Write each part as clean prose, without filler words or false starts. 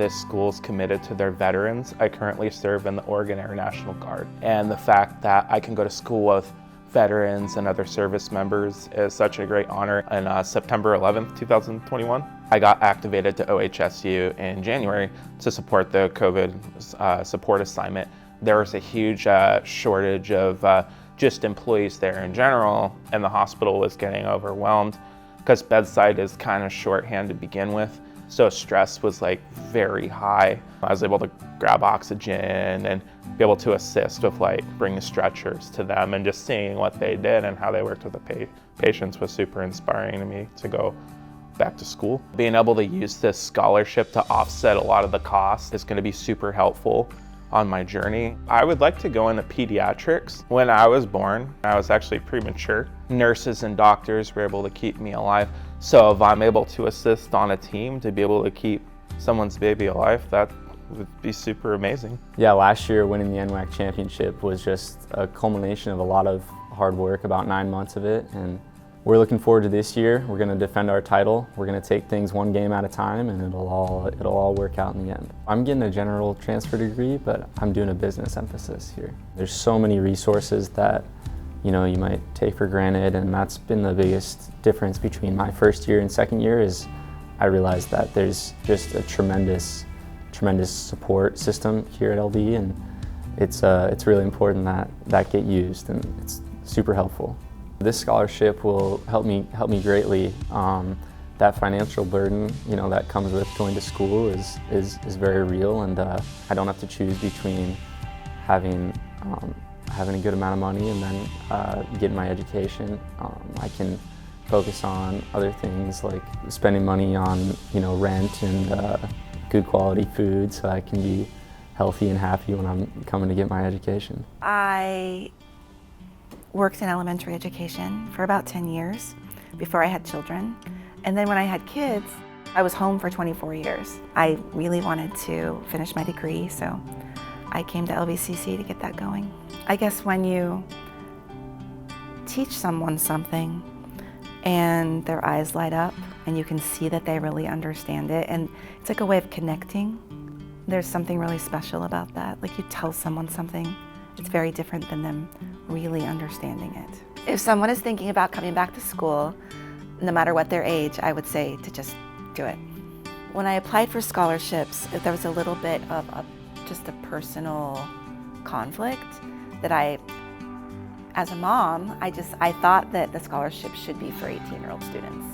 this school is committed to their veterans. I currently serve in the Oregon Air National Guard, and the fact that I can go to school with veterans and other service members is such a great honor. On September 11th, 2021, I got activated to OHSU in January to support the COVID support assignment. There was a huge shortage of just employees there in general, and the hospital was getting overwhelmed because bedside is kind of shorthand to begin with. So stress was like very high. I was able to grab oxygen and be able to assist with like bringing stretchers to them, and just seeing what they did and how they worked with the patients was super inspiring to me to go back to school. Being able to use this scholarship to offset a lot of the costs is going to be super helpful on my journey. I would like to go into pediatrics. When I was born, I was actually premature. Nurses and doctors were able to keep me alive. So if I'm able to assist on a team to be able to keep someone's baby alive, that would be super amazing. Yeah, last year winning the NWAC championship was just a culmination of a lot of hard work, about 9 months of it. And we're looking forward to this year. We're going to defend our title. We're going to take things one game at a time, and it'll all work out in the end. I'm getting a general transfer degree, but I'm doing a business emphasis here. There's so many resources that you might take for granted, and that's been the biggest difference between my first year and second year. Is I realized that there's just a tremendous support system here at LB, and it's really important that get used, and it's super helpful. This scholarship will help me greatly. That financial burden, that comes with going to school is very real, and I don't have to choose between having a good amount of money and then getting my education. I can focus on other things like spending money on rent and good quality food, so I can be healthy and happy when I'm coming to get my education. I worked in elementary education for about 10 years before I had children. And then when I had kids, I was home for 24 years. I really wanted to finish my degree, so I came to LBCC to get that going. I guess when you teach someone something and their eyes light up and you can see that they really understand it, and it's like a way of connecting, there's something really special about that. Like, you tell someone something, it's very different than them really understanding it. If someone is thinking about coming back to school, no matter what their age, I would say to just do it. When I applied for scholarships, there was a little bit of just a personal conflict that as a mom, I thought that the scholarship should be for 18-year-old students.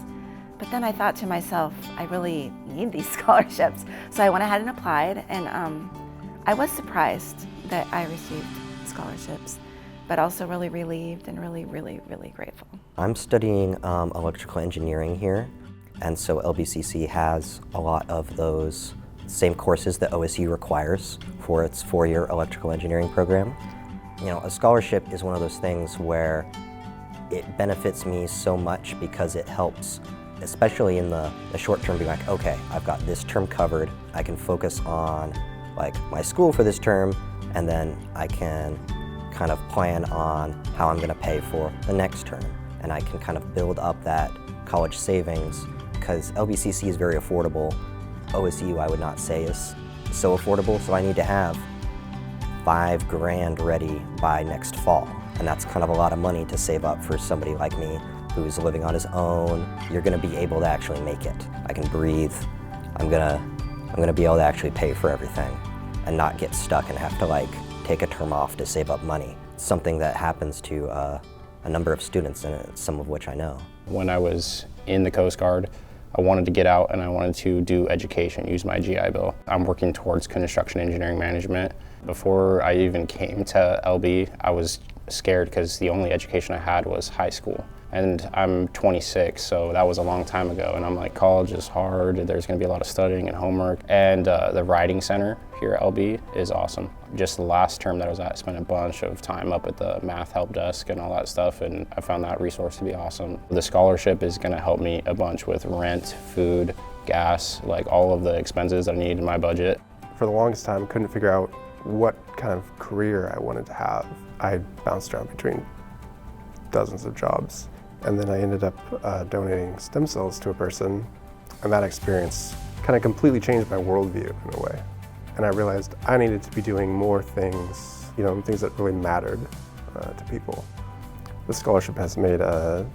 But then I thought to myself, I really need these scholarships. So I went ahead and applied, and I was surprised that I received scholarships, but also really relieved and really, really, really grateful. I'm studying electrical engineering here, and so LBCC has a lot of those same courses that OSU requires for its 4-year electrical engineering program. A scholarship is one of those things where it benefits me so much because it helps, especially in the short term, be like, okay, I've got this term covered, I can focus on my school for this term, and then I can kind of plan on how I'm going to pay for the next term. And I can kind of build up that college savings, because LBCC is very affordable. OSU, I would not say, is so affordable, so I need to have $5 grand ready by next fall. And that's kind of a lot of money to save up for somebody like me who's living on his own. You're going to be able to actually make it. I can breathe. I'm gonna be able to actually pay for everything and not get stuck and have to take a term off to save up money. It's something that happens to a number of students, and some of which I know. When I was in the Coast Guard, I wanted to get out and I wanted to do education, use my GI Bill. I'm working towards construction engineering management. Before I even came to LB, I was scared because the only education I had was high school. And I'm 26, so that was a long time ago. And I'm like, college is hard, there's gonna be a lot of studying and homework. And the writing center here at LB is awesome. Just the last term that I was at, I spent a bunch of time up at the math help desk and all that stuff, and I found that resource to be awesome. The scholarship is gonna help me a bunch with rent, food, gas, all of the expenses that I need in my budget. For the longest time, I couldn't figure out what kind of career I wanted to have. I bounced around between dozens of jobs. And then I ended up donating stem cells to a person, and that experience kind of completely changed my worldview in a way. And I realized I needed to be doing more things, things that really mattered to people. The scholarship has made a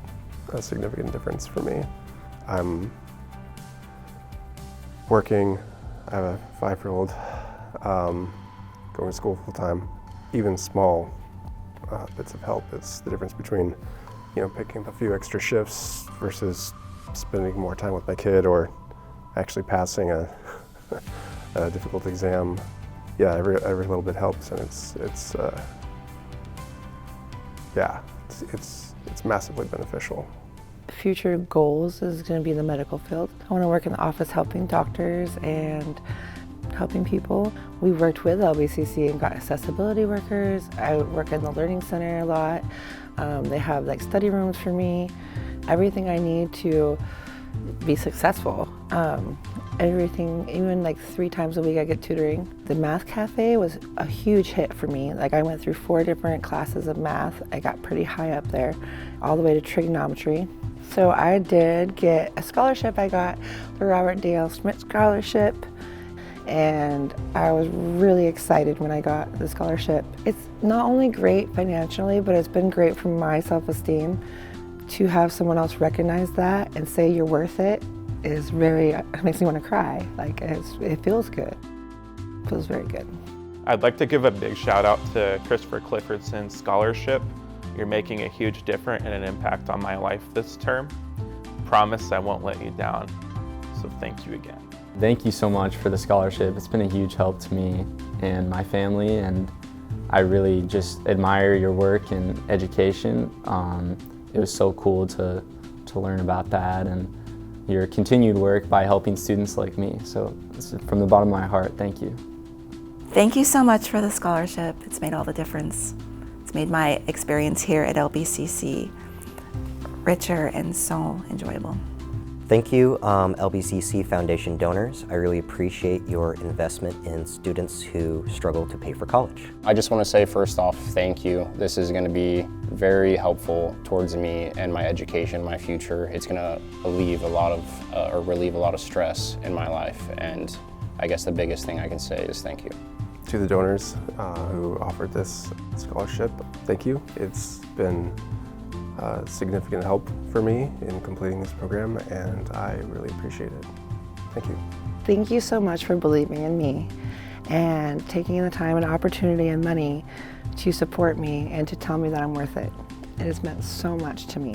significant difference for me. I'm working, I have a 5-year-old, going to school full time. Even small bits of help is the difference between, picking up a few extra shifts versus spending more time with my kid or actually passing a difficult exam. Yeah, every little bit helps, and it's massively beneficial. Future goals is going to be in the medical field. I want to work in the office helping doctors and helping people. We worked with LBCC and got accessibility workers. I work in the Learning Center a lot. They have study rooms for me. Everything I need to be successful. Everything, even 3 times a week I get tutoring. The math cafe was a huge hit for me. I went through 4 different classes of math. I got pretty high up there, all the way to trigonometry. So I did get a scholarship. I got the Robert Dale Schmidt Scholarship, and I was really excited when I got the scholarship. It's not only great financially, but it's been great for my self-esteem. To have someone else recognize that and say you're worth it it makes me want to cry. It feels good. It feels very good. I'd like to give a big shout out to Christopher Cliffordson's scholarship. You're making a huge difference and an impact on my life this term. Promise I won't let you down. So thank you again. Thank you so much for the scholarship. It's been a huge help to me and my family, and I really just admire your work in education. It was so cool to learn about that and your continued work by helping students like me. So from the bottom of my heart, thank you. Thank you so much for the scholarship. It's made all the difference. It's made my experience here at LBCC richer and so enjoyable. Thank you, LBCC Foundation donors. I really appreciate your investment in students who struggle to pay for college. I just want to say first off, thank you. This is going to be very helpful towards me and my education, my future. It's going to relieve a lot of stress in my life, and I guess the biggest thing I can say is thank you. To the donors who offered this scholarship, thank you. It's been significant help for me in completing this program, and I really appreciate it. Thank you. Thank you so much for believing in me and taking the time and opportunity and money to support me and to tell me that I'm worth it. It has meant so much to me.